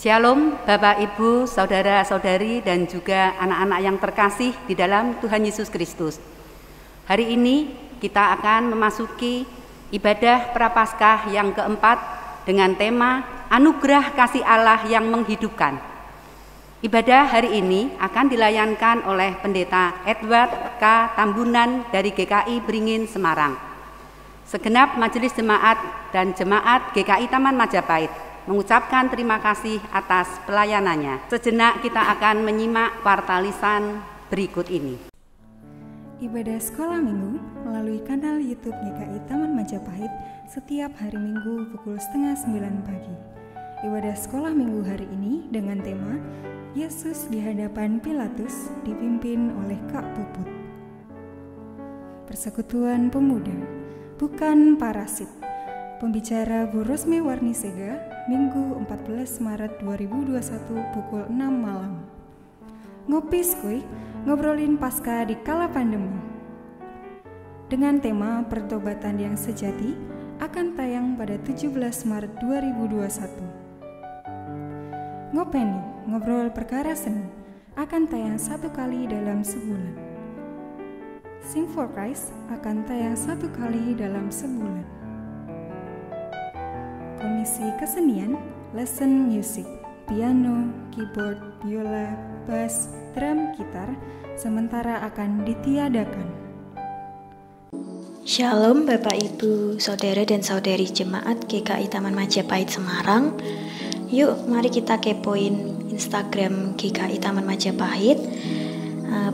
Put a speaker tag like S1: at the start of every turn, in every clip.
S1: Shalom Bapak, Ibu, Saudara-saudari dan juga anak-anak yang terkasih di dalam Tuhan Yesus Kristus. Hari ini kita akan memasuki ibadah Prapaskah yang keempat dengan tema Anugerah Kasih Allah yang Menghidupkan. Ibadah hari ini akan dilayankan oleh Pendeta Edward K. Tambunan dari GKI Beringin, Semarang. Segenap majelis jemaat dan jemaat GKI Taman Majapahit mengucapkan terima kasih atas pelayanannya. Sejenak kita akan menyimak wartalisan berikut ini.
S2: Ibadah sekolah minggu melalui kanal YouTube GKI Taman Majapahit setiap hari Minggu pukul 8:30 pagi. Ibadah sekolah minggu hari ini dengan tema Yesus di hadapan Pilatus dipimpin oleh Kak Puput. Persekutuan Pemuda, bukan parasit. Pembicara Bu Rosmi Warnisega, Minggu 14 Maret 2021 pukul 6 malam. Ngopi Skuy, ngobrolin pasca di kala pandemi. Dengan tema Pertobatan yang Sejati akan tayang pada 17 Maret 2021. Ngopeni, ngobrol perkara seni akan tayang 1 kali dalam sebulan. Sing for Christ akan tayang 1 kali dalam sebulan. Komisi Kesenian, lesson music, piano, keyboard, biola, bass, drum, gitar, sementara akan ditiadakan.
S3: Shalom Bapak Ibu, Saudara dan Saudari Jemaat GKI Taman Majapahit Semarang. Yuk mari kita kepoin Instagram GKI Taman Majapahit.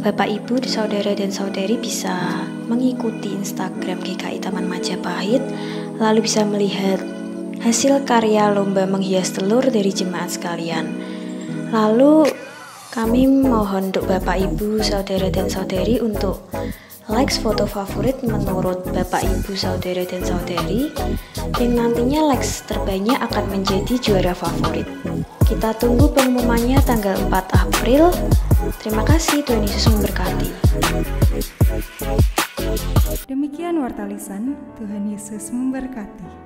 S3: Bapak Ibu, Saudara dan Saudari bisa mengikuti Instagram GKI Taman Majapahit, lalu bisa melihat hasil karya lomba menghias telur dari jemaat sekalian. Lalu kami mohon untuk Bapak Ibu, Saudara dan Saudari untuk likes foto favorit menurut Bapak Ibu, Saudara dan Saudari, yang nantinya likes terbanyak akan menjadi juara favorit. Kita tunggu pengumumannya tanggal 4 April. Terima kasih, Tuhan Yesus memberkati.
S2: Demikian wartalisan, Tuhan Yesus memberkati.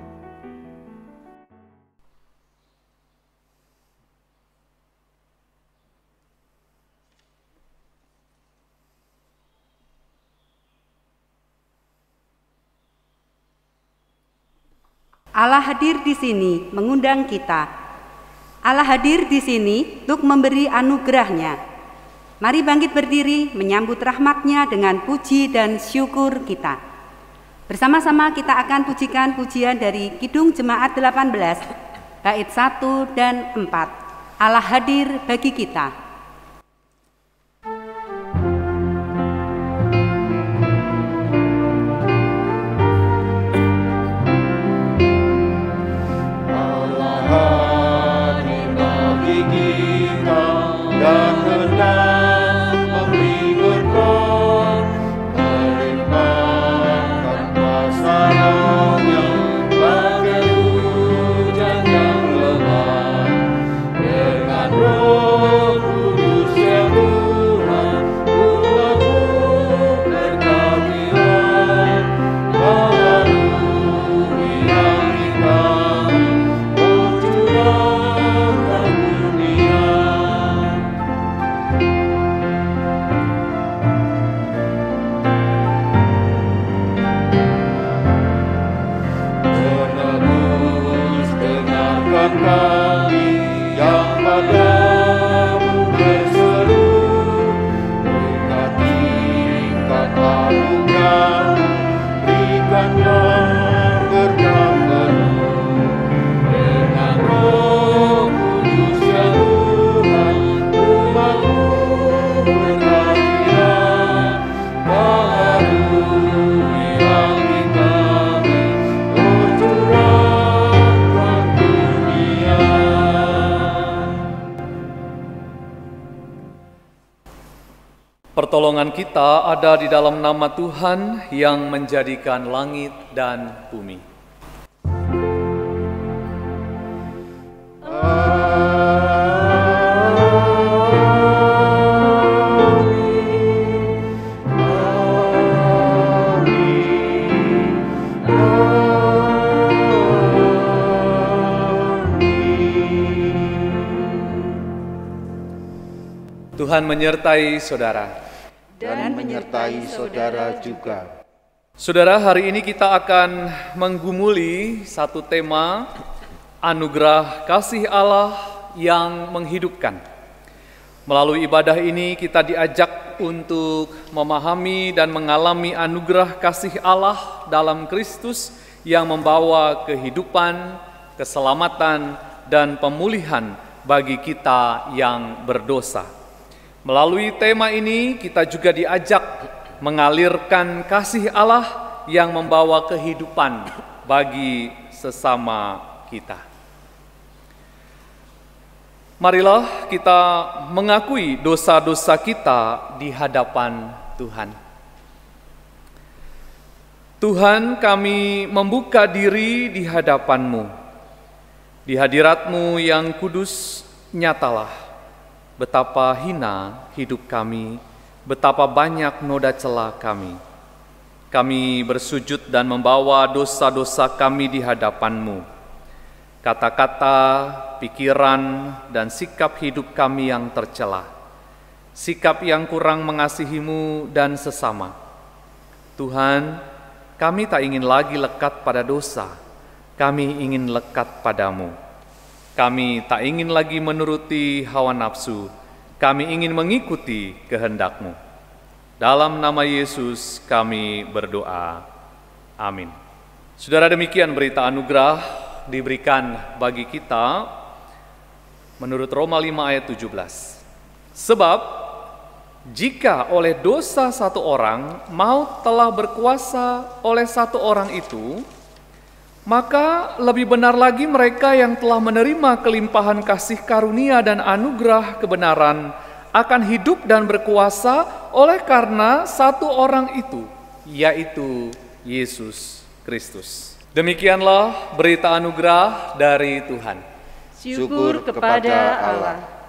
S1: Allah hadir di sini mengundang kita. Allah hadir di sini untuk memberi anugerahnya. Mari bangkit berdiri menyambut rahmat-Nya dengan puji dan syukur kita. Bersama-sama kita akan pujikan pujian dari Kidung Jemaat 18, bait 1 dan 4. Allah hadir bagi kita.
S4: Pertolongan kita ada di dalam nama Tuhan yang menjadikan langit dan bumi. Tuhan menyertai saudara.
S5: Dan menyertai saudara juga.
S4: Saudara, hari ini kita akan menggumuli satu tema, anugerah kasih Allah yang menghidupkan. Melalui ibadah ini kita diajak untuk memahami dan mengalami anugerah kasih Allah dalam Kristus yang membawa kehidupan, keselamatan, dan pemulihan bagi kita yang berdosa. Melalui tema ini kita juga diajak mengalirkan kasih Allah yang membawa kehidupan bagi sesama kita. Marilah kita mengakui dosa-dosa kita di hadapan Tuhan. Tuhan, kami membuka diri di hadapan-Mu. Di hadirat-Mu yang kudus, nyatalah betapa hina hidup kami, betapa banyak noda celah kami. Kami bersujud dan membawa dosa-dosa kami di hadapan-Mu. Kata-kata, pikiran, dan sikap hidup kami yang tercela. Sikap yang kurang mengasihi-Mu dan sesama. Tuhan, kami tak ingin lagi lekat pada dosa. Kami ingin lekat padamu. Kami tak ingin lagi menuruti hawa nafsu. Kami ingin mengikuti kehendak-Mu. Dalam nama Yesus kami berdoa. Amin. Saudara, demikian berita anugerah diberikan bagi kita menurut Roma 5 ayat 17. Sebab jika oleh dosa satu orang maut telah berkuasa oleh satu orang itu, maka lebih benar lagi mereka yang telah menerima kelimpahan kasih karunia dan anugerah kebenaran akan hidup dan berkuasa oleh karena satu orang itu, yaitu Yesus Kristus. Demikianlah berita anugerah dari Tuhan.
S5: Syukur kepada Allah.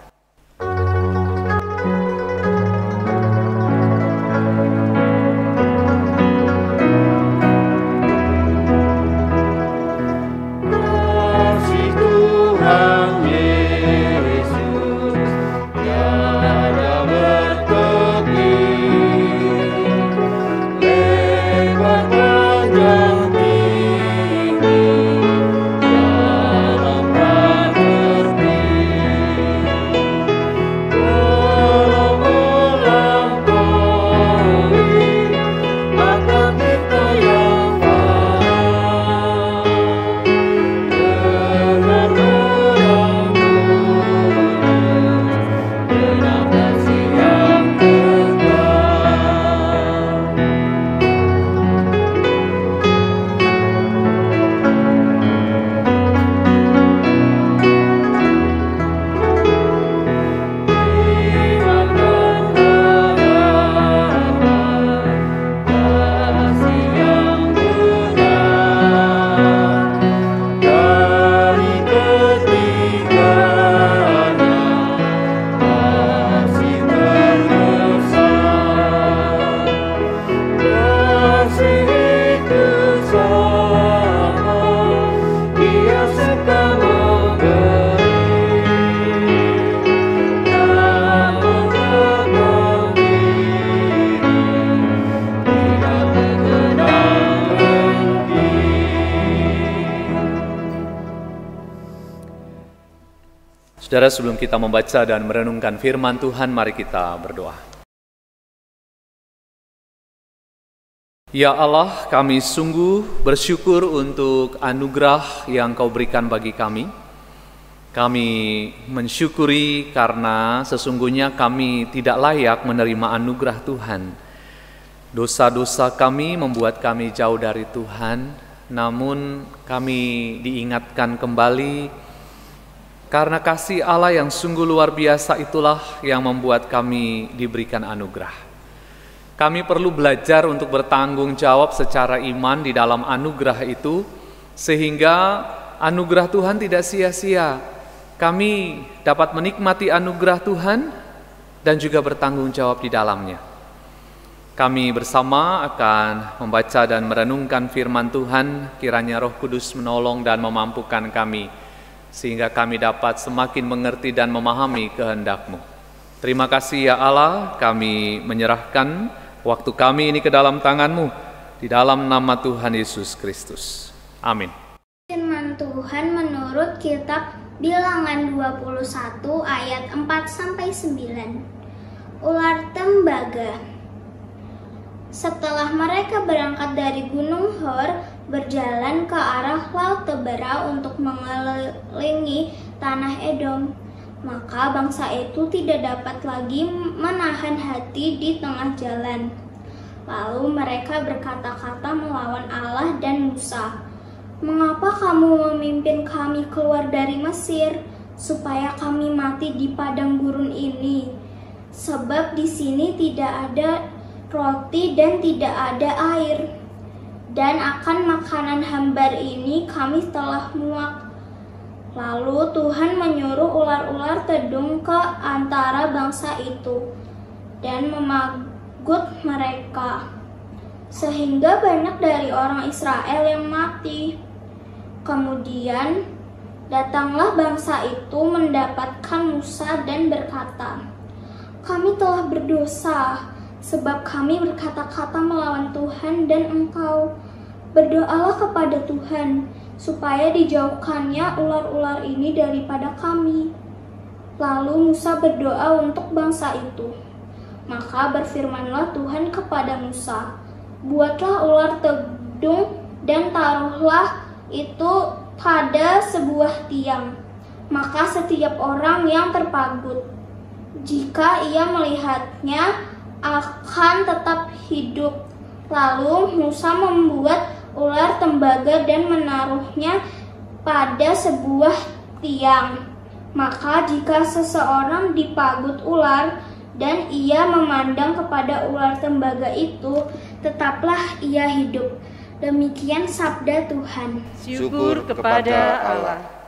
S4: Saudara, sebelum kita membaca dan merenungkan firman Tuhan, mari kita berdoa. Ya Allah, kami sungguh bersyukur untuk anugerah yang Kau berikan bagi kami. Kami mensyukuri karena sesungguhnya kami tidak layak menerima anugerah Tuhan. Dosa-dosa kami membuat kami jauh dari Tuhan, namun kami diingatkan kembali karena kasih Allah yang sungguh luar biasa itulah yang membuat kami diberikan anugerah. Kami perlu belajar untuk bertanggung jawab secara iman di dalam anugerah itu, sehingga anugerah Tuhan tidak sia-sia. Kami dapat menikmati anugerah Tuhan dan juga bertanggung jawab di dalamnya. Kami bersama akan membaca dan merenungkan firman Tuhan, kiranya Roh Kudus menolong dan memampukan kami, sehingga kami dapat semakin mengerti dan memahami kehendak-Mu. Terima kasih ya Allah, kami menyerahkan waktu kami ini ke dalam tangan-Mu, di dalam nama Tuhan Yesus Kristus. Amin.
S6: Firman Tuhan menurut kitab Bilangan 21 ayat 4-9. Ular tembaga. Setelah mereka berangkat dari Gunung Hor, berjalan ke arah Laut Tebera untuk mengelilingi tanah Edom, maka bangsa itu tidak dapat lagi menahan hati di tengah jalan. Lalu mereka berkata-kata melawan Allah dan Musa, "Mengapa kamu memimpin kami keluar dari Mesir, supaya kami mati di padang gurun ini? Sebab di sini tidak ada roti dan tidak ada air. Dan akan makanan hambar ini kami telah muak." Lalu Tuhan menyuruh ular-ular tedung ke antara bangsa itu dan memagut mereka, sehingga banyak dari orang Israel yang mati. Kemudian datanglah bangsa itu mendapatkan Musa dan berkata, "Kami telah berdosa, sebab kami berkata-kata melawan Tuhan dan engkau. Berdoalah kepada Tuhan, supaya dijauhkannya ular-ular ini daripada kami." Lalu Musa berdoa untuk bangsa itu. Maka berfirmanlah Tuhan kepada Musa, "Buatlah ular tedung dan taruhlah itu pada sebuah tiang. Maka setiap orang yang terpagut, jika ia melihatnya, akan tetap hidup." Lalu Musa membuat ular tembaga dan menaruhnya pada sebuah tiang. Maka jika seseorang dipagut ular dan ia memandang kepada ular tembaga itu, tetaplah ia hidup. Demikian sabda Tuhan.
S5: Syukur kepada Allah.
S7: Bersyukurlah pada Tuhan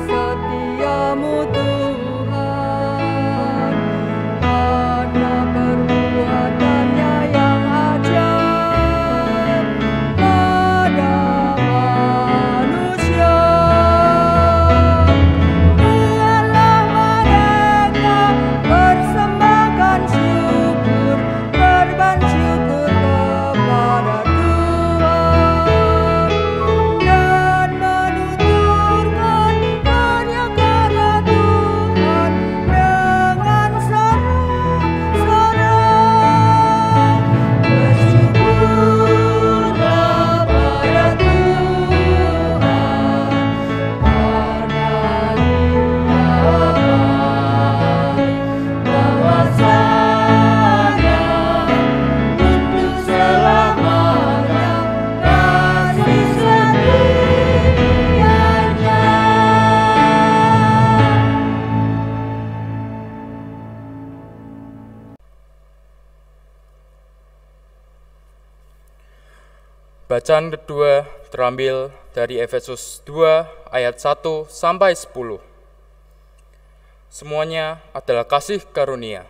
S7: setiamu Tuhan, karena perbuatannya yang ajaib pada manusia. Biarlah mereka persembahkan syukur, korban syukur kepada Tuhan, dan menuturkan karya-karya Tuhan dengan sorak-sorai. Bersyukurlah pada Tuhan, karena Dia baik, bahwasanya untuk selamanya kasih setianya.
S8: Bacaan kedua terambil dari Efesus 2 ayat 1 sampai 10. Semuanya adalah kasih karunia.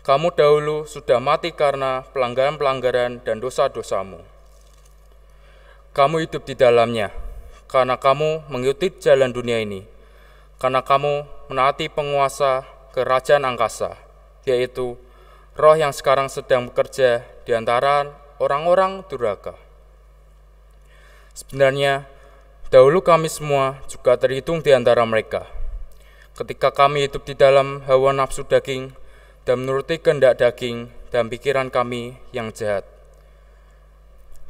S8: Kamu dahulu sudah mati karena pelanggaran-pelanggaran dan dosa-dosamu. Kamu hidup di dalamnya, karena kamu mengikuti jalan dunia ini, karena kamu menaati penguasa kerajaan angkasa, yaitu roh yang sekarang sedang bekerja di antara orang-orang durhaka. Sebenarnya, dahulu kami semua juga terhitung di antara mereka, ketika kami hidup di dalam hawa nafsu daging dan menuruti kehendak daging dan pikiran kami yang jahat.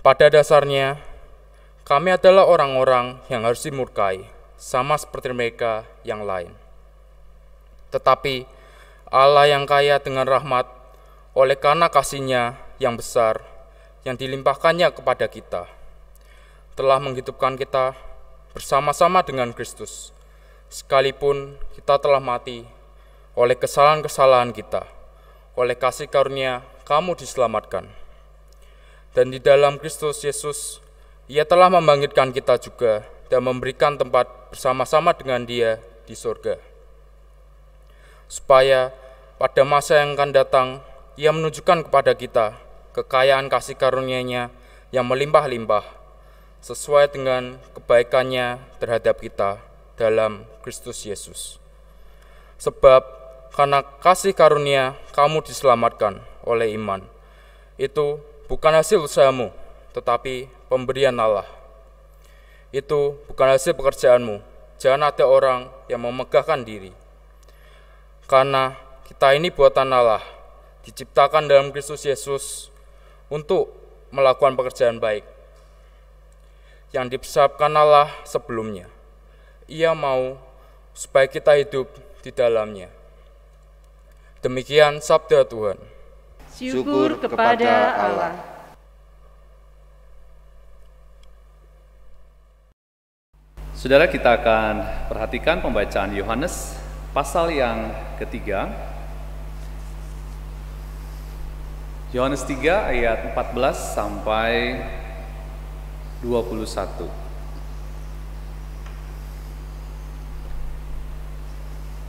S8: Pada dasarnya, kami adalah orang-orang yang harus dimurkai, sama seperti mereka yang lain. Tetapi Allah yang kaya dengan rahmat, oleh karena kasih-Nya yang besar, yang dilimpahkannya kepada kita, telah menghidupkan kita bersama-sama dengan Kristus, sekalipun kita telah mati oleh kesalahan-kesalahan kita. Oleh kasih karunia kamu diselamatkan. Dan di dalam Kristus Yesus, Ia telah membangkitkan kita juga dan memberikan tempat bersama-sama dengan Dia di surga, supaya pada masa yang akan datang Ia menunjukkan kepada kita kekayaan kasih karunia-Nya yang melimpah-limpah, sesuai dengan kebaikan-Nya terhadap kita dalam Kristus Yesus. Sebab karena kasih karunia kamu diselamatkan oleh iman. Itu bukan hasil usahamu, tetapi pemberian Allah. Itu bukan hasil pekerjaanmu. Jangan ada orang yang memegahkan diri. Karena kita ini buatan Allah, diciptakan dalam Kristus Yesus untuk melakukan pekerjaan baik yang dipersiapkan Allah sebelumnya. Ia mau supaya kita hidup di dalamnya. Demikian sabda Tuhan.
S5: Syukur kepada Allah.
S4: Saudara, kita akan perhatikan pembacaan Yohanes pasal yang ketiga. Yohanes 3 ayat 14 sampai 21.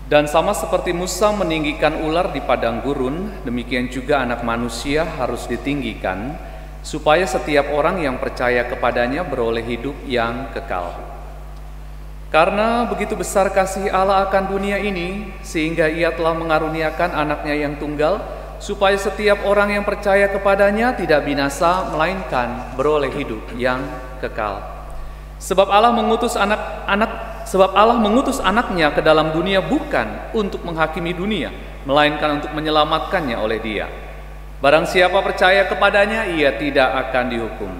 S4: Dan sama seperti Musa meninggikan ular di padang gurun, demikian juga Anak Manusia harus ditinggikan, supaya setiap orang yang percaya kepadanya beroleh hidup yang kekal. Karena begitu besar kasih Allah akan dunia ini, sehingga Ia telah mengaruniakan Anaknya yang tunggal, supaya setiap orang yang percaya kepadanya tidak binasa, melainkan beroleh hidup yang kekal. Sebab Allah mengutus Anaknya ke dalam dunia bukan untuk menghakimi dunia, melainkan untuk menyelamatkannya oleh Dia. Barang siapa percaya kepadanya, ia tidak akan dihukum.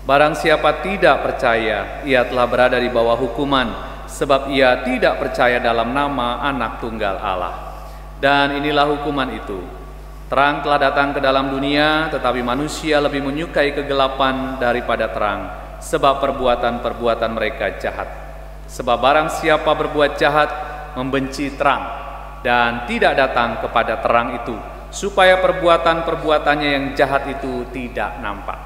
S4: Barang siapa tidak percaya, ia telah berada di bawah hukuman, sebab ia tidak percaya dalam nama Anak Tunggal Allah. Dan inilah hukuman itu: terang telah datang ke dalam dunia, tetapi manusia lebih menyukai kegelapan daripada terang, sebab perbuatan-perbuatan mereka jahat. Sebab barang siapa berbuat jahat membenci terang dan tidak datang kepada terang itu, supaya perbuatan-perbuatannya yang jahat itu tidak nampak.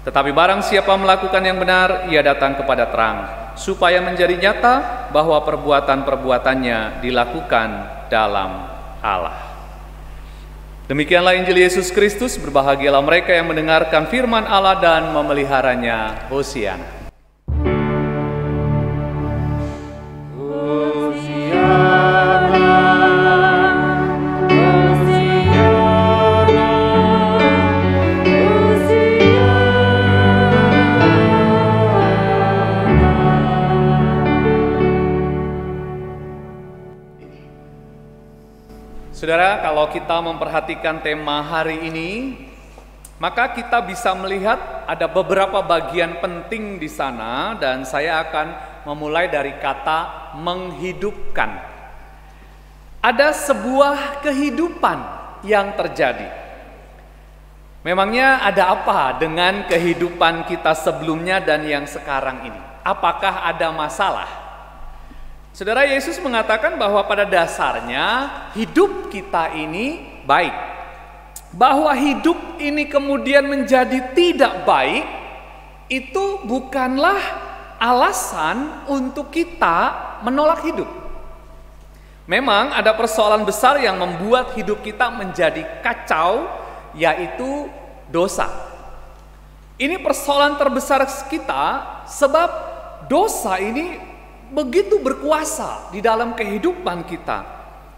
S4: Tetapi barang siapa melakukan yang benar, ia datang kepada terang, supaya menjadi nyata bahwa perbuatan-perbuatannya dilakukan dalam Allah. Demikianlah Injil Yesus Kristus. Berbahagialah mereka yang mendengarkan firman Allah dan memeliharanya. Hosiana. Saudara, kalau kita memperhatikan tema hari ini, maka kita bisa melihat ada beberapa bagian penting di sana, dan saya akan memulai dari kata menghidupkan. Ada sebuah kehidupan yang terjadi. Memangnya ada apa dengan kehidupan kita sebelumnya dan yang sekarang ini? Apakah ada masalah? Saudara, Yesus mengatakan bahwa pada dasarnya hidup kita ini baik. Bahwa hidup ini kemudian menjadi tidak baik, itu bukanlah alasan untuk kita menolak hidup. Memang ada persoalan besar yang membuat hidup kita menjadi kacau, yaitu dosa. Ini persoalan terbesar kita, sebab dosa ini begitu berkuasa di dalam kehidupan kita,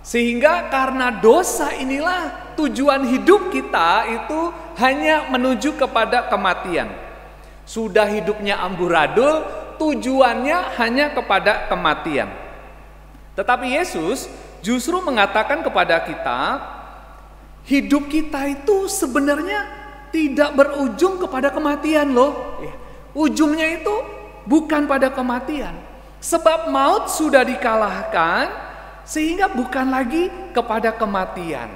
S4: sehingga karena dosa inilah tujuan hidup kita itu hanya menuju kepada kematian. Sudah hidupnya amburadul, tujuannya hanya kepada kematian. Tetapi Yesus justru mengatakan kepada kita, hidup kita itu sebenarnya tidak berujung kepada kematian loh. Ujungnya itu bukan pada kematian. Sebab maut sudah dikalahkan, sehingga bukan lagi kepada kematian.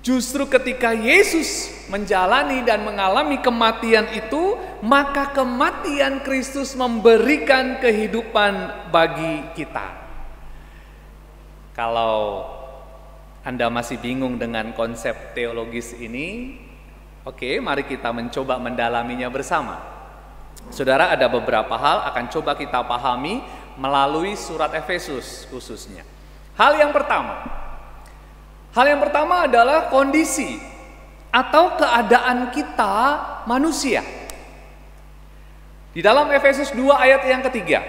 S4: Justru ketika Yesus menjalani dan mengalami kematian itu, maka kematian Kristus memberikan kehidupan bagi kita. Kalau Anda masih bingung dengan konsep teologis ini, oke, mari kita mencoba mendalaminya bersama. Saudara, ada beberapa hal akan coba kita pahami melalui surat Efesus khususnya. Hal yang pertama adalah kondisi atau keadaan kita manusia. Di dalam Efesus 2 ayat yang ketiga,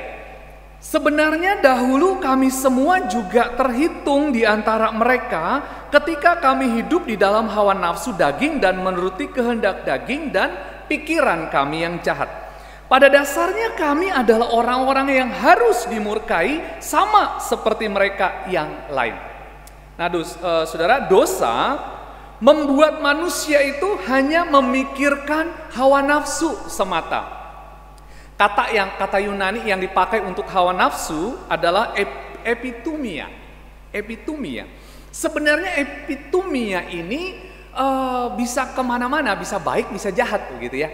S4: sebenarnya dahulu kami semua juga terhitung di antara mereka ketika kami hidup di dalam hawa nafsu daging dan menuruti kehendak daging dan pikiran kami yang jahat. Pada dasarnya kami adalah orang-orang yang harus dimurkai sama seperti mereka yang lain. Nah, saudara, dosa membuat manusia itu hanya memikirkan hawa nafsu semata. Kata Yunani yang dipakai untuk hawa nafsu adalah epitumia. Sebenarnya epitumia ini bisa kemana-mana, bisa baik, bisa jahat, begitu ya.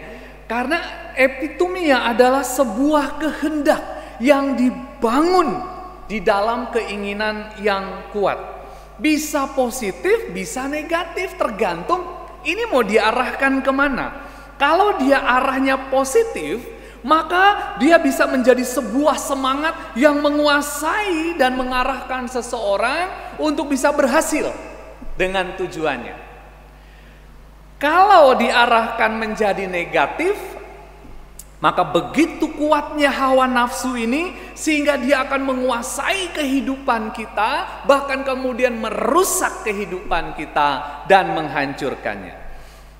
S4: Karena epitumia adalah sebuah kehendak yang dibangun di dalam keinginan yang kuat. Bisa positif, bisa negatif, tergantung ini mau diarahkan kemana. Kalau dia arahnya positif, maka dia bisa menjadi sebuah semangat yang menguasai dan mengarahkan seseorang untuk bisa berhasil dengan tujuannya. Kalau diarahkan menjadi negatif, maka begitu kuatnya hawa nafsu ini sehingga dia akan menguasai kehidupan kita, bahkan kemudian merusak kehidupan kita dan menghancurkannya.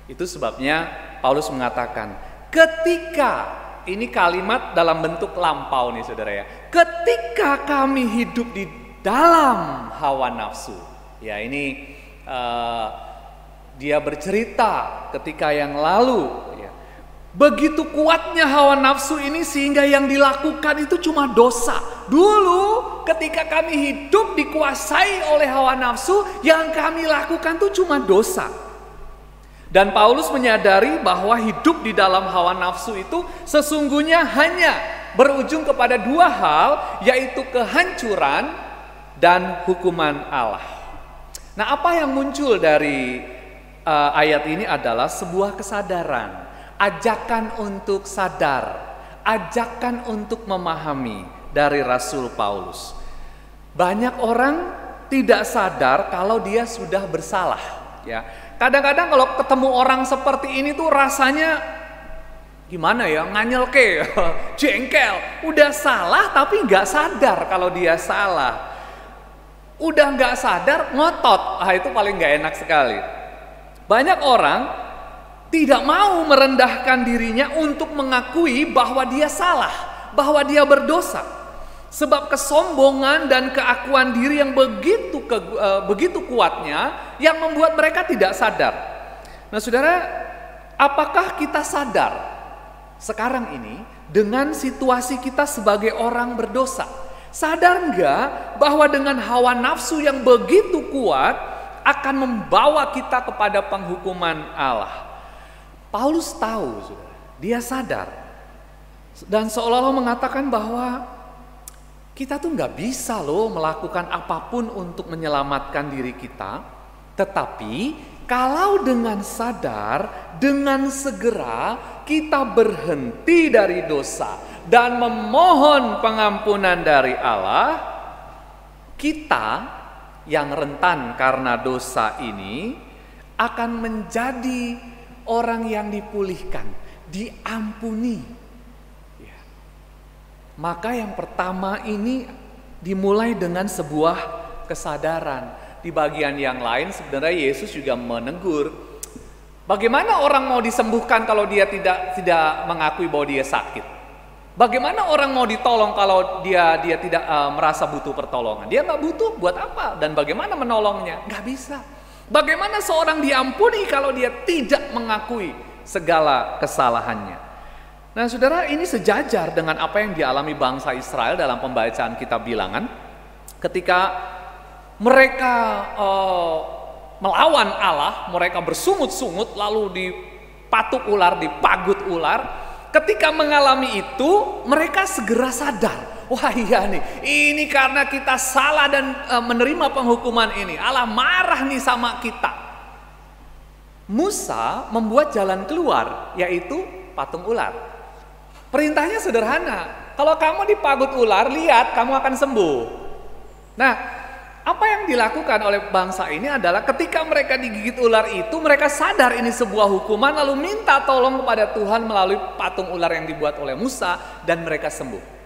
S4: Itu sebabnya Paulus mengatakan, ketika, ini kalimat dalam bentuk lampau nih saudara ya, ketika kami hidup di dalam hawa nafsu. Ya, ini dia bercerita ketika yang lalu ya. Begitu kuatnya hawa nafsu ini sehingga yang dilakukan itu cuma dosa. Dulu ketika kami hidup dikuasai oleh hawa nafsu, yang kami lakukan itu cuma dosa. Dan Paulus menyadari bahwa hidup di dalam hawa nafsu itu sesungguhnya hanya berujung kepada dua hal, yaitu kehancuran dan hukuman Allah. Nah, apa yang muncul dari ayat ini adalah sebuah kesadaran, ajakan untuk sadar ajakan untuk memahami dari Rasul Paulus. Banyak orang tidak sadar kalau dia sudah bersalah, ya. Kadang-kadang kalau ketemu orang seperti ini tuh rasanya gimana ya, nganyelke, jengkel, udah salah tapi nggak sadar kalau dia salah. Udah nggak sadar, ngotot, itu paling nggak enak sekali. Banyak orang tidak mau merendahkan dirinya untuk mengakui bahwa dia salah, bahwa dia berdosa. Sebab kesombongan dan keakuan diri yang begitu kuatnya yang membuat mereka tidak sadar. Nah saudara, apakah kita sadar sekarang ini dengan situasi kita sebagai orang berdosa? Sadar enggak bahwa dengan hawa nafsu yang begitu kuat akan membawa kita kepada penghukuman Allah? Paulus tahu, saudara, dia sadar. Dan seolah-olah mengatakan bahwa kita tuh nggak bisa loh melakukan apapun untuk menyelamatkan diri kita. Tetapi kalau dengan sadar, dengan segera kita berhenti dari dosa dan memohon pengampunan dari Allah, kita yang rentan karena dosa ini akan menjadi orang yang dipulihkan, diampuni. Ya. Maka yang pertama ini dimulai dengan sebuah kesadaran. Di bagian yang lain sebenarnya Yesus juga menegur, bagaimana orang mau disembuhkan kalau dia tidak mengakui bahwa dia sakit? Bagaimana orang mau ditolong kalau dia tidak merasa butuh pertolongan? Dia nggak butuh, buat apa? Dan bagaimana menolongnya? Nggak bisa. Bagaimana seorang diampuni kalau dia tidak mengakui segala kesalahannya? Nah saudara, ini sejajar dengan apa yang dialami bangsa Israel dalam pembacaan kitab Bilangan. Ketika mereka melawan Allah, mereka bersungut-sungut lalu dipatuk ular, dipagut ular. Ketika mengalami itu, mereka segera sadar. Wah iya nih, ini karena kita salah dan menerima penghukuman ini. Allah marah nih sama kita. Musa membuat jalan keluar, yaitu patung ular. Perintahnya sederhana, kalau kamu dipagut ular, lihat kamu akan sembuh. Nah, apa yang dilakukan oleh bangsa ini adalah ketika mereka digigit ular itu, mereka sadar ini sebuah hukuman, lalu minta tolong kepada Tuhan melalui patung ular yang dibuat oleh Musa, dan mereka sembuh.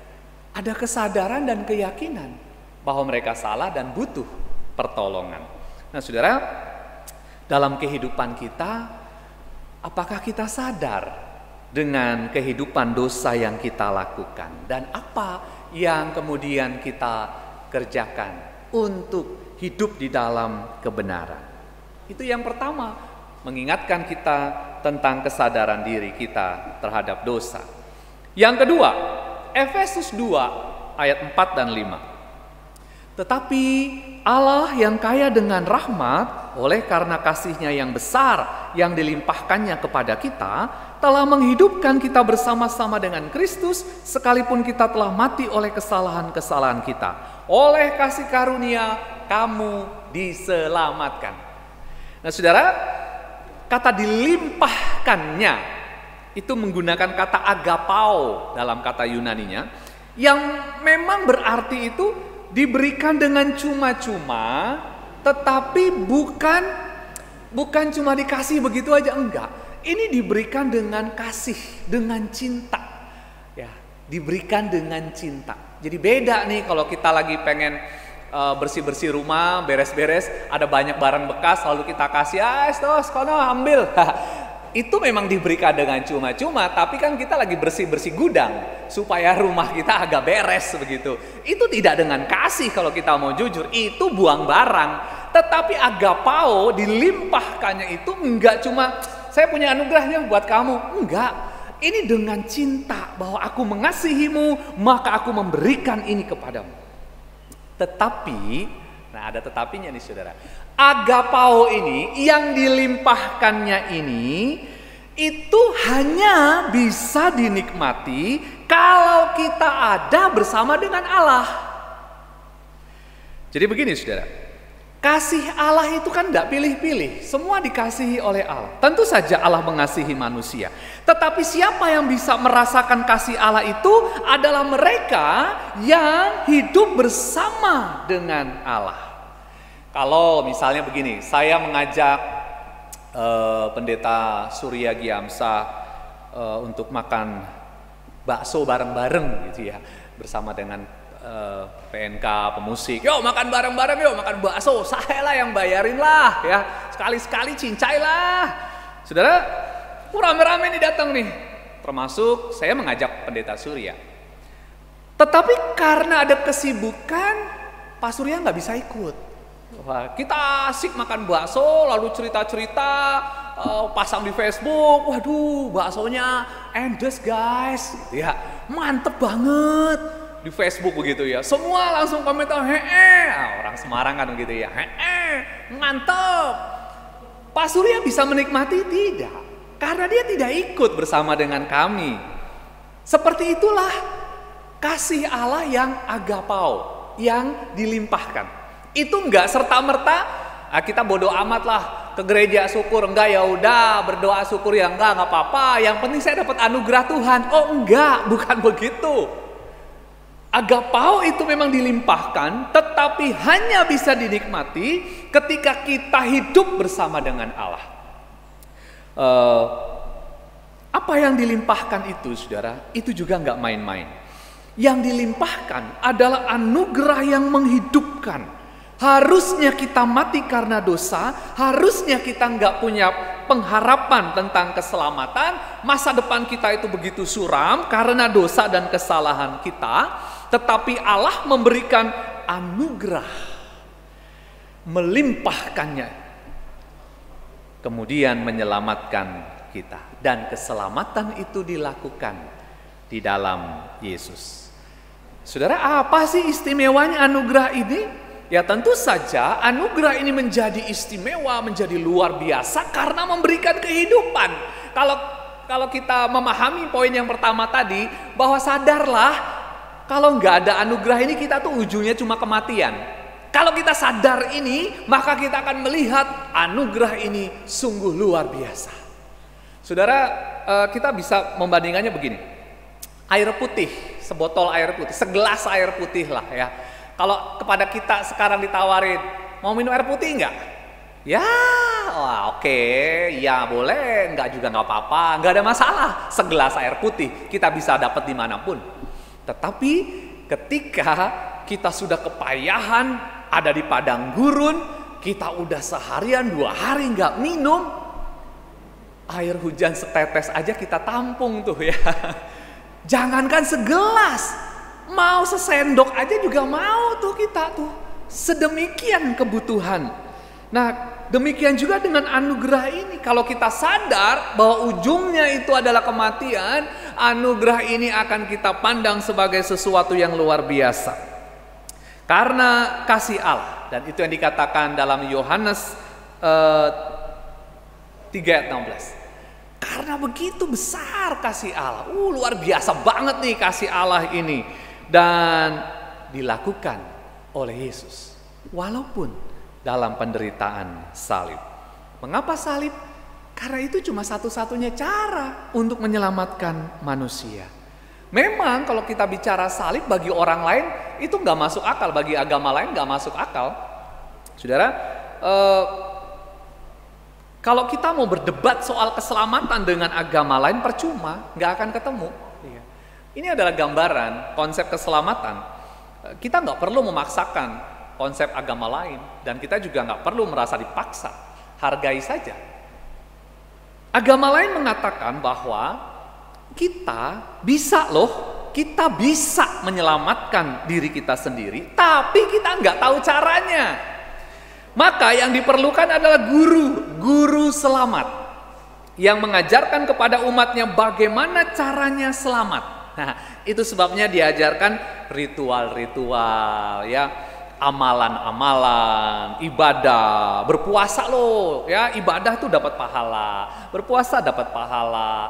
S4: Ada kesadaran dan keyakinan bahwa mereka salah dan butuh pertolongan. Nah saudara, dalam kehidupan kita, apakah kita sadar dengan kehidupan dosa yang kita lakukan? Dan apa yang kemudian kita kerjakan untuk hidup di dalam kebenaran? Itu yang pertama, mengingatkan kita tentang kesadaran diri kita terhadap dosa. Yang kedua, Efesus 2 ayat 4 dan 5. Tetapi Allah yang kaya dengan rahmat, oleh karena kasih-Nya yang besar yang dilimpahkannya kepada kita, telah menghidupkan kita bersama-sama dengan Kristus, sekalipun kita telah mati oleh kesalahan-kesalahan kita. Oleh kasih karunia kamu diselamatkan. Nah saudara, kata dilimpahkannya itu menggunakan kata agapao dalam kata Yunaninya, yang memang berarti itu diberikan dengan cuma-cuma, tetapi bukan cuma dikasih begitu aja, enggak. Ini diberikan dengan kasih, dengan cinta. Ya, diberikan dengan cinta. Jadi beda nih kalau kita lagi pengen bersih-bersih rumah, beres-beres, ada banyak barang bekas lalu kita kasih, "Tos, kono ambil." Itu memang diberikan dengan cuma-cuma, tapi kan kita lagi bersih-bersih gudang supaya rumah kita agak beres begitu. Itu tidak dengan kasih kalau kita mau jujur, itu buang barang. Tetapi agapao, dilimpahkannya itu enggak cuma saya punya anugerahnya buat kamu, enggak. Ini dengan cinta bahwa aku mengasihimu, maka aku memberikan ini kepadamu. Tetapi, nah ada tetapinya nih saudara. Agapao ini yang dilimpahkannya ini itu hanya bisa dinikmati kalau kita ada bersama dengan Allah. Jadi begini saudara, kasih Allah itu kan tidak pilih-pilih, semua dikasihi oleh Allah. Tentu saja Allah mengasihi manusia. Tetapi siapa yang bisa merasakan kasih Allah itu adalah mereka yang hidup bersama dengan Allah. Kalau misalnya begini, saya mengajak Pendeta Surya Giamsa untuk makan bakso bareng-bareng gitu ya, bersama dengan PNK pemusik. Yuk makan bareng-bareng, yuk makan bakso, saya lah yang bayarin lah ya, sekali-sekali cincai lah. Saudara, rame-rame nih datang nih, termasuk saya mengajak Pendeta Surya. Tetapi karena ada kesibukan, Pak Surya nggak bisa ikut. Wah, kita asik makan bakso, lalu cerita-cerita, pasang di Facebook. Waduh, baksonya endes guys, gitu ya, mantep banget di Facebook begitu ya. Semua langsung komentar, orang Semarang kan begitu ya, mantep. Pak Surya bisa menikmati? Tidak, karena dia tidak ikut bersama dengan kami. Seperti itulah kasih Allah yang agapao, yang dilimpahkan. Itu enggak serta-merta kita bodoh amat lah ke gereja syukur, enggak ya udah berdoa syukur ya enggak apa-apa, yang penting saya dapat anugerah Tuhan. Oh enggak, bukan begitu. Agapao itu memang dilimpahkan, tetapi hanya bisa dinikmati ketika kita hidup bersama dengan Allah. Apa yang dilimpahkan itu, saudara, itu juga enggak main-main. Yang dilimpahkan adalah anugerah yang menghidupkan. Harusnya kita mati karena dosa, harusnya kita nggak punya pengharapan tentang keselamatan, masa depan kita itu begitu suram karena dosa dan kesalahan kita, tetapi Allah memberikan anugerah, melimpahkannya, kemudian menyelamatkan kita. Dan keselamatan itu dilakukan di dalam Yesus. Saudara, apa sih istimewanya anugerah ini? Ya tentu saja anugerah ini menjadi istimewa, menjadi luar biasa karena memberikan kehidupan. Kalau kita memahami poin yang pertama tadi, bahwa sadarlah kalau nggak ada anugerah ini kita tuh ujungnya cuma kematian. Kalau kita sadar ini, maka kita akan melihat anugerah ini sungguh luar biasa. Saudara, kita bisa membandingkannya begini. Air putih, sebotol air putih, segelas air putih lah ya. Kalau kepada kita sekarang ditawarin, mau minum air putih enggak? Ya, oke, ya boleh, enggak juga enggak apa-apa, enggak ada masalah. Segelas air putih kita bisa dapat dimanapun. Tetapi ketika kita sudah kepayahan, ada di padang gurun, kita udah seharian 2 hari enggak minum, air hujan setetes aja kita tampung tuh ya. Jangankan segelas, mau sesendok aja juga mau tuh kita tuh. Sedemikian kebutuhan. Nah, demikian juga dengan anugerah ini. Kalau kita sadar bahwa ujungnya itu adalah kematian, anugerah ini akan kita pandang sebagai sesuatu yang luar biasa. Karena kasih Allah, dan itu yang dikatakan dalam Yohanes 3:16. Karena begitu besar kasih Allah, luar biasa banget nih kasih Allah ini, dan dilakukan oleh Yesus walaupun dalam penderitaan salib. Mengapa salib? Karena itu cuma satu-satunya cara untuk menyelamatkan manusia. Memang kalau kita bicara salib bagi orang lain itu nggak masuk akal, bagi agama lain nggak masuk akal. Saudara, kalau kita mau berdebat soal keselamatan dengan agama lain percuma, nggak akan ketemu. Ini adalah gambaran konsep keselamatan. Kita nggak perlu memaksakan konsep agama lain, dan kita juga nggak perlu merasa dipaksa. Hargai saja. Agama lain mengatakan bahwa kita bisa kita bisa menyelamatkan diri kita sendiri, tapi kita nggak tahu caranya. Maka yang diperlukan adalah guru selamat yang mengajarkan kepada umatnya bagaimana caranya selamat. Nah, itu sebabnya diajarkan ritual-ritual ya, amalan-amalan, ibadah, berpuasa ya, ibadah tuh dapat pahala, berpuasa dapat pahala,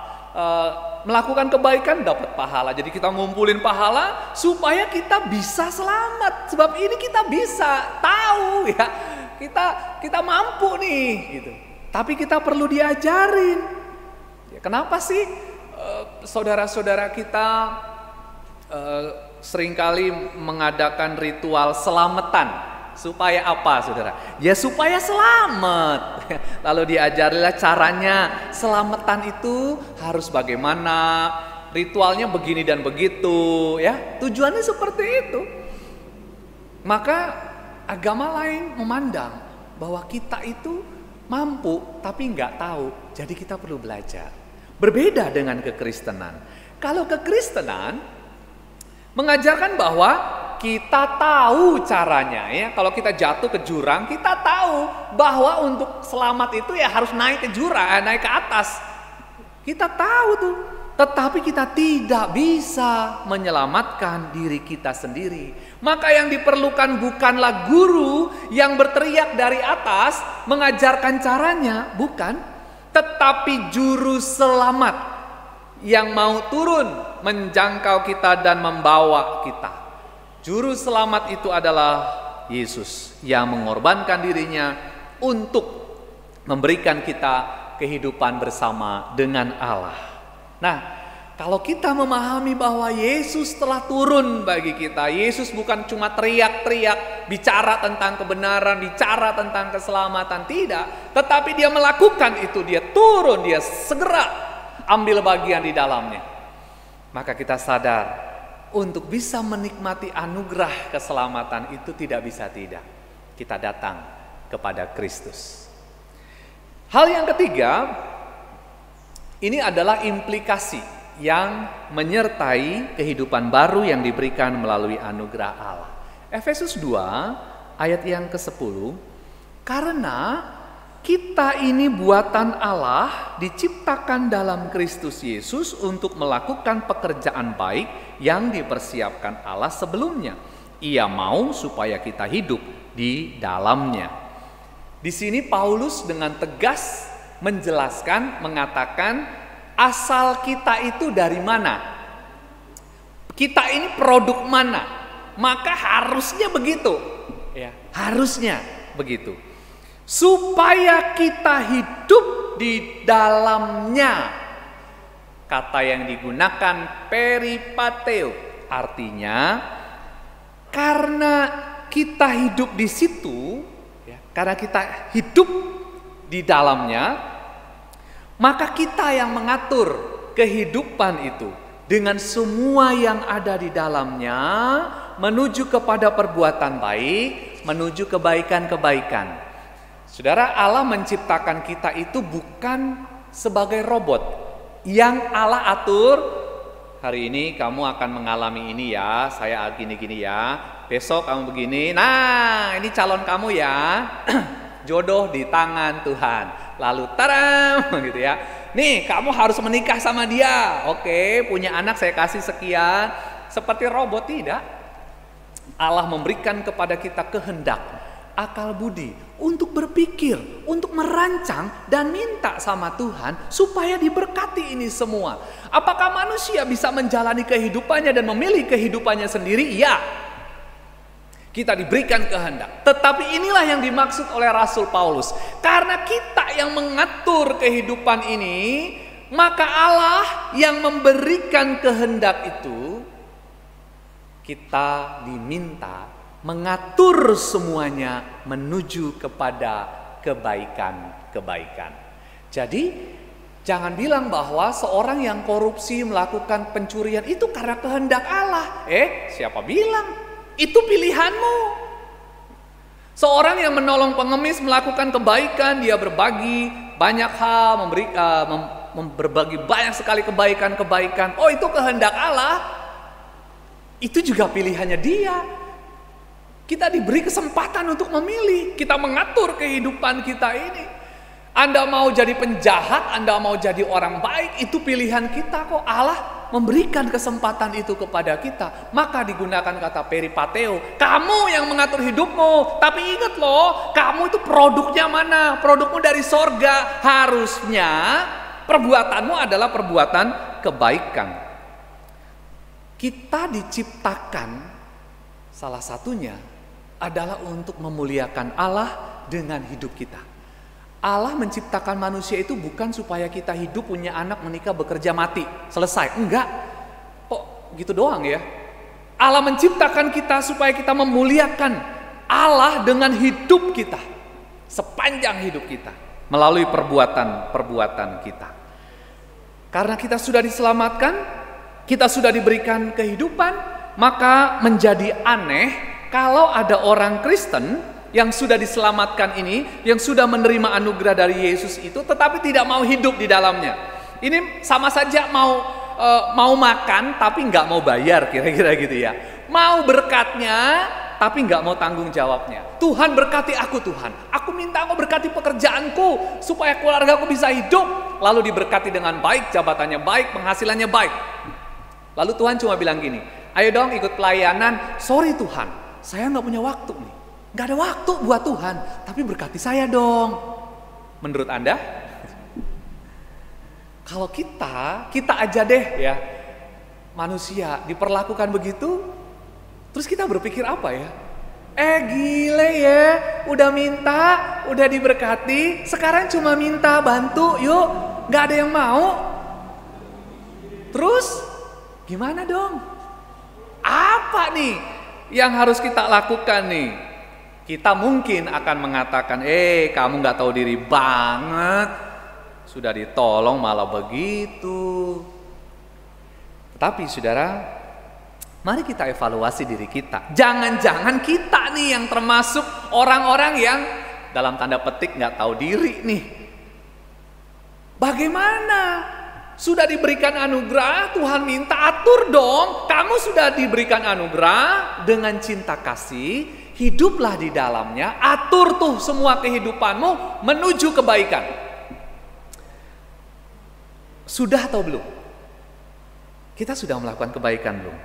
S4: melakukan kebaikan dapat pahala. Jadi kita ngumpulin pahala supaya kita bisa selamat. Sebab ini kita bisa tahu ya, Kita mampu nih gitu. Tapi kita perlu diajarin. Ya, kenapa sih saudara-saudara kita seringkali mengadakan ritual selamatan? Supaya apa, saudara? Ya supaya selamat. Lalu diajarilah caranya. Selamatan itu harus bagaimana, ritualnya begini dan begitu, ya. Tujuannya seperti itu. Maka agama lain memandang bahwa kita itu mampu tapi nggak tahu. Jadi kita perlu belajar. Berbeda dengan kekristenan. Kalau kekristenan mengajarkan bahwa kita tahu caranya, ya. Kalau kita jatuh ke jurang, kita tahu bahwa untuk selamat itu ya harus naik ke jurang, naik ke atas. Kita tahu tuh. Tetapi kita tidak bisa menyelamatkan diri kita sendiri. Maka yang diperlukan bukanlah guru yang berteriak dari atas mengajarkan caranya, bukan. Tetapi juru selamat yang mau turun menjangkau kita dan membawa kita. Juru selamat itu adalah Yesus yang mengorbankan dirinya untuk memberikan kita kehidupan bersama dengan Allah. Nah, kalau kita memahami bahwa Yesus telah turun bagi kita, Yesus bukan cuma teriak-teriak, bicara tentang kebenaran, bicara tentang keselamatan, tidak. Tetapi dia melakukan itu, dia turun, dia segera ambil bagian di dalamnya. Maka kita sadar, untuk bisa menikmati anugerah keselamatan itu tidak bisa tidak. Kita datang kepada Kristus. Hal yang ketiga, ini adalah implikasi yang menyertai kehidupan baru yang diberikan melalui anugerah Allah. Efesus 2 ayat yang ke-10, karena kita ini buatan Allah, diciptakan dalam Kristus Yesus untuk melakukan pekerjaan baik yang dipersiapkan Allah sebelumnya. Ia mau supaya kita hidup di dalamnya. Di sini Paulus dengan tegas menjelaskan, mengatakan asal kita itu dari mana. Kita ini produk mana. Maka harusnya begitu. Ya, harusnya begitu. Supaya kita hidup di dalamnya. Kata yang digunakan peripateo, artinya karena kita hidup di situ, ya, karena kita hidup di dalamnya, maka kita yang mengatur kehidupan itu dengan semua yang ada di dalamnya menuju kepada perbuatan baik, menuju kebaikan-kebaikan. Saudara, Allah menciptakan kita itu bukan sebagai robot yang Allah atur. Hari ini kamu akan mengalami ini ya, saya gini-gini ya. Besok kamu begini. Nah, ini calon kamu ya. Jodoh di tangan Tuhan. Lalu taram gitu ya. Nih, kamu harus menikah sama dia. Oke, punya anak saya kasih sekian. Seperti robot, tidak. Allah memberikan kepada kita kehendak, akal budi untuk berpikir, untuk merancang dan minta sama Tuhan supaya diberkati ini semua. Apakah manusia bisa menjalani kehidupannya dan memilih kehidupannya sendiri? Ya, kita diberikan kehendak. Tetapi inilah yang dimaksud oleh Rasul Paulus. Karena kita yang mengatur kehidupan ini, maka Allah yang memberikan kehendak itu, kita diminta mengatur semuanya menuju kepada kebaikan-kebaikan. Jadi jangan bilang bahwa seorang yang korupsi melakukan pencurian itu karena kehendak Allah. Siapa bilang? Itu pilihanmu. Seorang yang menolong pengemis melakukan kebaikan, dia berbagi banyak hal, berbagi banyak sekali kebaikan-kebaikan. Oh, itu kehendak Allah. Itu juga pilihannya dia. Kita diberi kesempatan untuk memilih. Kita mengatur kehidupan kita ini. Anda mau jadi penjahat, Anda mau jadi orang baik, itu pilihan kita kok. Allah memberikan kesempatan itu kepada kita. Maka digunakan kata peripateo. Kamu yang mengatur hidupmu. Tapi ingat loh, kamu itu produknya mana? Produkmu dari sorga. Harusnya perbuatanmu adalah perbuatan kebaikan. Kita diciptakan, salah satunya adalah untuk memuliakan Allah dengan hidup kita. Allah menciptakan manusia itu bukan supaya kita hidup, punya anak, menikah, bekerja, mati, selesai. Enggak. Kok gitu doang ya? Allah menciptakan kita supaya kita memuliakan Allah dengan hidup kita, sepanjang hidup kita, melalui perbuatan-perbuatan kita. Karena kita sudah diselamatkan, kita sudah diberikan kehidupan, maka menjadi aneh kalau ada orang Kristen yang sudah diselamatkan ini, yang sudah menerima anugerah dari Yesus itu, tetapi tidak mau hidup di dalamnya. Ini sama saja mau makan tapi nggak mau bayar, kira-kira gitu ya. Mau berkatnya tapi nggak mau tanggung jawabnya. Tuhan berkati aku, Tuhan. Aku minta Engkau berkati pekerjaanku supaya keluargaku bisa hidup. Lalu diberkati dengan baik, jabatannya baik, penghasilannya baik. Lalu Tuhan cuma bilang gini, ayo dong ikut pelayanan. Sorry Tuhan, saya nggak punya waktu nih. Nggak ada waktu buat Tuhan, tapi berkati saya dong. Menurut Anda? Kalau kita aja deh ya, manusia diperlakukan begitu, terus kita berpikir apa ya? Gile ya, udah minta, udah diberkati, sekarang cuma minta bantu, yuk, nggak ada yang mau. Terus gimana dong? Apa nih yang harus kita lakukan nih? Kita mungkin akan mengatakan, kamu nggak tahu diri banget, sudah ditolong malah begitu. Tetapi saudara, mari kita evaluasi diri kita. Jangan-jangan kita nih yang termasuk orang-orang yang dalam tanda petik nggak tahu diri nih. Bagaimana? Sudah diberikan anugerah, Tuhan minta atur dong. Kamu sudah diberikan anugerah dengan cinta kasih, hiduplah di dalamnya, atur tuh semua kehidupanmu menuju kebaikan. Sudah atau belum? Kita sudah melakukan kebaikan belum?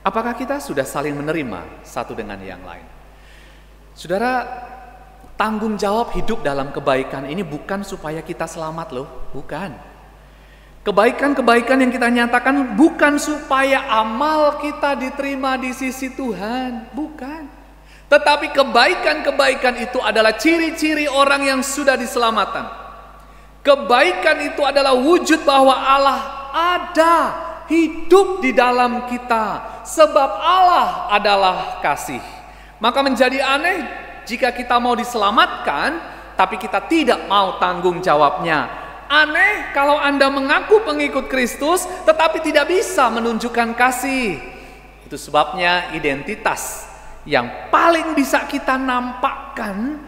S4: Apakah kita sudah saling menerima satu dengan yang lain? Saudara, tanggung jawab hidup dalam kebaikan ini bukan supaya kita selamat loh, bukan. Kebaikan-kebaikan yang kita nyatakan bukan supaya amal kita diterima di sisi Tuhan, bukan. Tetapi kebaikan-kebaikan itu adalah ciri-ciri orang yang sudah diselamatkan. Kebaikan itu adalah wujud bahwa Allah ada, hidup di dalam kita. Sebab Allah adalah kasih. Maka menjadi aneh jika kita mau diselamatkan, tapi kita tidak mau tanggung jawabnya. Aneh kalau Anda mengaku pengikut Kristus, tetapi tidak bisa menunjukkan kasih. Itu sebabnya identitas yang paling bisa kita nampakkan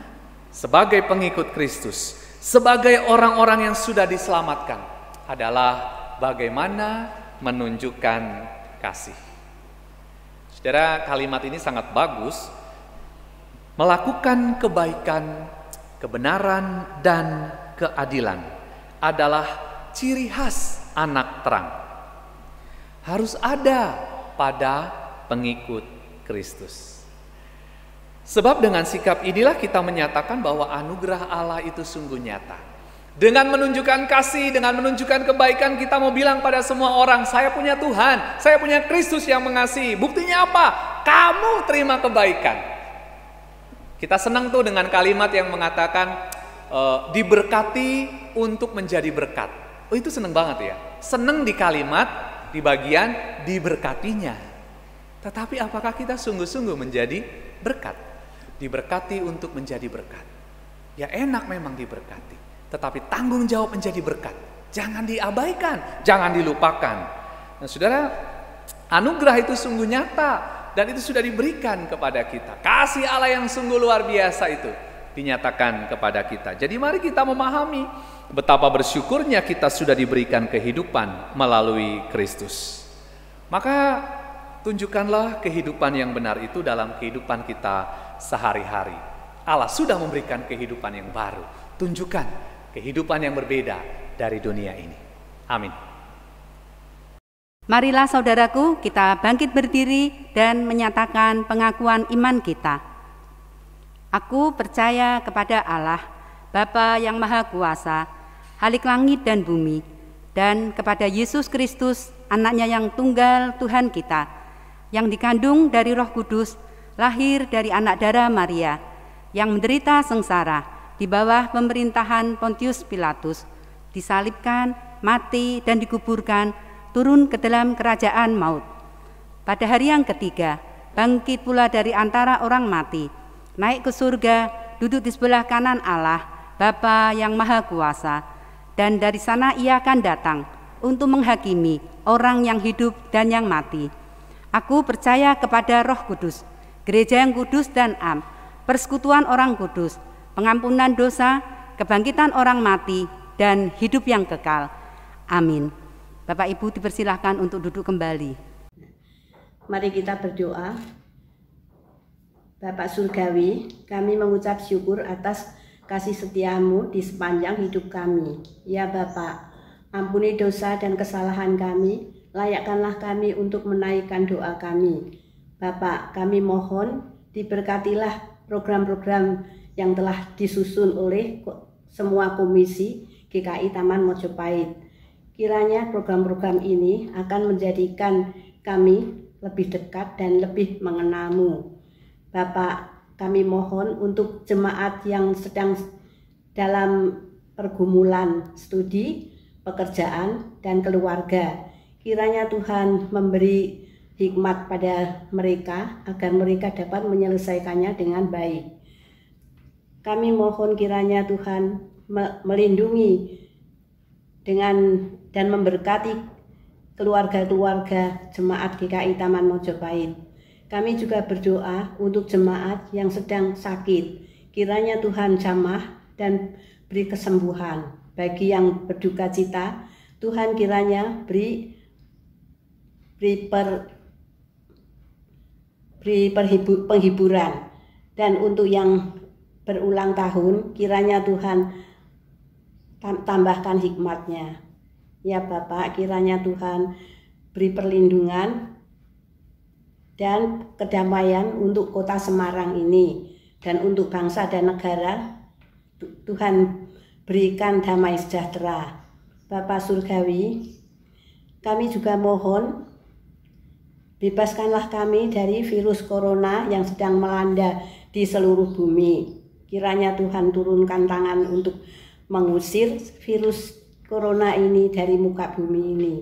S4: sebagai pengikut Kristus, sebagai orang-orang yang sudah diselamatkan, adalah bagaimana menunjukkan kasih. Saudara, kalimat ini sangat bagus. Melakukan kebaikan, kebenaran, dan keadilan adalah ciri khas anak terang. Harus ada pada pengikut Kristus. Sebab dengan sikap inilah kita menyatakan bahwa anugerah Allah itu sungguh nyata. Dengan menunjukkan kasih, dengan menunjukkan kebaikan, kita mau bilang pada semua orang, saya punya Tuhan, saya punya Kristus yang mengasihi. Buktinya apa? Kamu terima kebaikan. Kita senang tuh dengan kalimat yang mengatakan diberkati untuk menjadi berkat. Oh, itu senang banget ya. Senang di kalimat, di bagian diberkatinya. Tetapi apakah kita sungguh-sungguh menjadi berkat? Diberkati untuk menjadi berkat. Ya enak memang diberkati, tetapi tanggung jawab menjadi berkat. Jangan diabaikan, jangan dilupakan. Nah saudara, anugerah itu sungguh nyata dan itu sudah diberikan kepada kita. Kasih Allah yang sungguh luar biasa itu dinyatakan kepada kita. Jadi mari kita memahami betapa bersyukurnya kita sudah diberikan kehidupan melalui Kristus. Maka tunjukkanlah kehidupan yang benar itu dalam kehidupan kita sehari-hari. Allah sudah memberikan kehidupan yang baru. Tunjukkan kehidupan yang berbeda dari dunia ini. Amin.
S1: Marilah saudaraku, kita bangkit berdiri dan menyatakan pengakuan iman kita. Aku percaya kepada Allah, Bapa yang Maha Kuasa, Halik langit dan bumi, dan kepada Yesus Kristus, anaknya yang tunggal Tuhan kita, yang dikandung dari Roh Kudus, lahir dari anak darah Maria, yang menderita sengsara di bawah pemerintahan Pontius Pilatus, disalibkan, mati, dan dikuburkan, turun ke dalam kerajaan maut. Pada hari yang ketiga, bangkit pula dari antara orang mati, naik ke surga, duduk di sebelah kanan Allah, Bapa yang Maha Kuasa, dan dari sana ia akan datang untuk menghakimi orang yang hidup dan yang mati. Aku percaya kepada Roh Kudus, gereja yang kudus dan am, persekutuan orang kudus, pengampunan dosa, kebangkitan orang mati, dan hidup yang kekal. Amin. Bapak Ibu dipersilahkan untuk duduk kembali.
S9: Mari kita berdoa. Bapak Surgawi, kami mengucap syukur atas kasih setiamu di sepanjang hidup kami. Ya Bapak, ampuni dosa dan kesalahan kami, layakkanlah kami untuk menaikkan doa kami. Bapak, kami mohon diberkatilah program-program yang telah disusun oleh semua komisi GKI Taman Mojopahit. Kiranya program-program ini akan menjadikan kami lebih dekat dan lebih mengenalmu. Bapak, kami mohon untuk jemaat yang sedang dalam pergumulan studi, pekerjaan, dan keluarga. Kiranya Tuhan memberi hikmat pada mereka agar mereka dapat menyelesaikannya dengan baik. Kami mohon kiranya Tuhan melindungi dan memberkati keluarga-keluarga jemaat GKI Taman Mojopahit. Kami juga berdoa untuk jemaat yang sedang sakit. Kiranya Tuhan jamah dan beri kesembuhan. Bagi yang berduka cita, Tuhan kiranya beri penghiburan. Dan untuk yang berulang tahun, kiranya Tuhan tambahkan hikmatnya. Ya Bapak, kiranya Tuhan beri perlindungan dan kedamaian untuk kota Semarang ini, dan untuk bangsa dan negara. Tuhan berikan damai sejahtera. Bapak Surgawi, kami juga mohon bebaskanlah kami dari virus corona yang sedang melanda di seluruh bumi. Kiranya Tuhan turunkan tangan untuk mengusir virus corona ini dari muka bumi ini.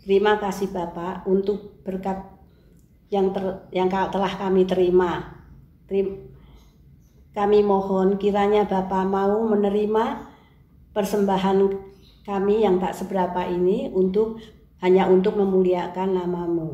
S9: Terima kasih Bapak untuk berkat yang telah kami terima. Kami mohon kiranya Bapa mau menerima persembahan kami yang tak seberapa ini hanya untuk memuliakan nama-Mu.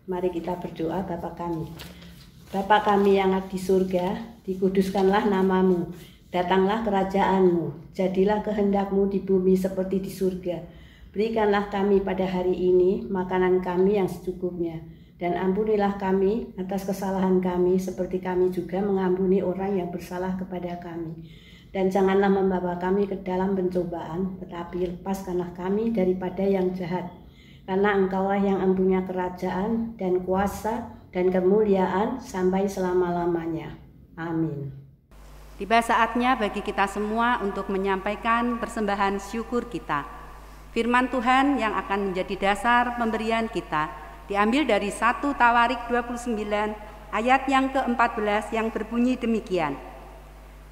S9: Mari kita berdoa. Bapa kami yang ada di surga, dikuduskanlah nama-Mu, datanglah kerajaan-Mu, jadilah kehendak-Mu di bumi seperti di surga. Berikanlah kami pada hari ini makanan kami yang secukupnya, dan ampunilah kami atas kesalahan kami seperti kami juga mengampuni orang yang bersalah kepada kami. Dan janganlah membawa kami ke dalam pencobaan, tetapi lepaskanlah kami daripada yang jahat. Karena Engkaulah yang empunya kerajaan dan kuasa dan kemuliaan sampai selama-lamanya. Amin.
S1: Tiba saatnya bagi kita semua untuk menyampaikan persembahan syukur kita. Firman Tuhan yang akan menjadi dasar pemberian kita diambil dari 1 Tawarik 29 ayat yang ke-14 yang berbunyi demikian.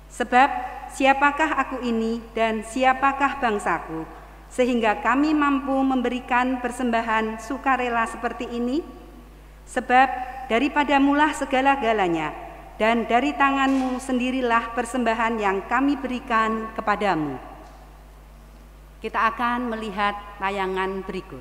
S1: Sebab siapakah aku ini dan siapakah bangsaku, sehingga kami mampu memberikan persembahan sukarela seperti ini? Sebab daripadamulah segala-galanya, dan dari tanganmu sendirilah persembahan yang kami berikan kepadamu. Kita akan melihat tayangan berikut.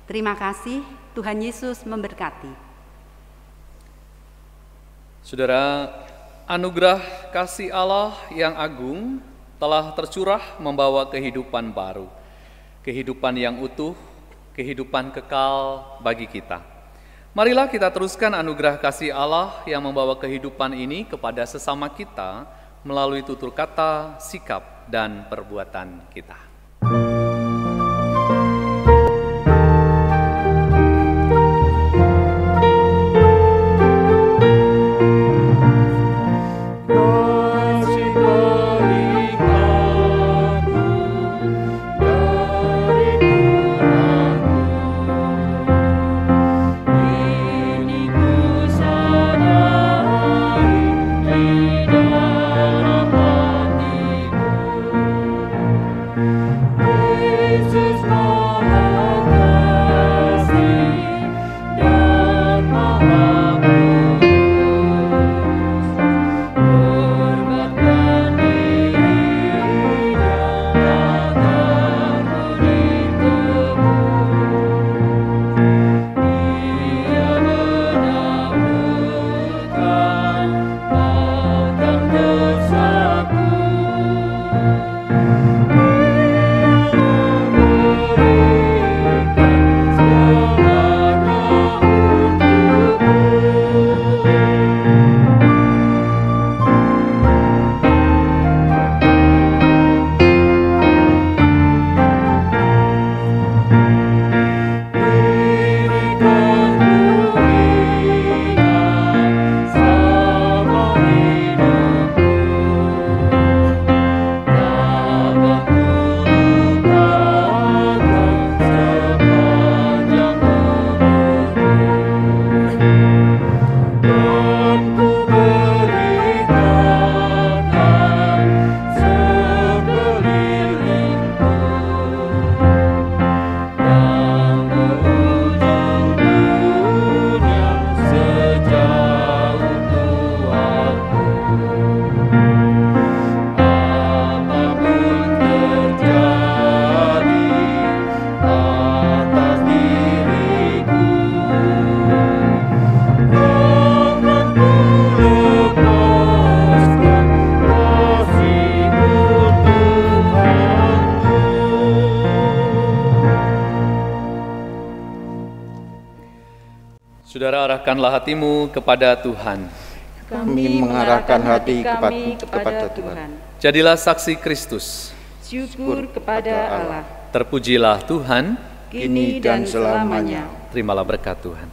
S1: Terima kasih, Tuhan Yesus memberkati.
S4: Saudara, anugerah kasih Allah yang agung telah tercurah membawa kehidupan baru, kehidupan yang utuh, kehidupan kekal bagi kita. Marilah kita teruskan anugerah kasih Allah yang membawa kehidupan ini kepada sesama kita melalui tutur kata, sikap, dan perbuatan kita. Saudara, arahkanlah hatimu kepada Tuhan.
S5: Kami mengarahkan hati kepada Tuhan.
S4: Jadilah saksi Kristus.
S5: Syukur kepada Allah.
S4: Terpujilah Tuhan.
S5: Kini dan selamanya.
S4: Terimalah berkat Tuhan.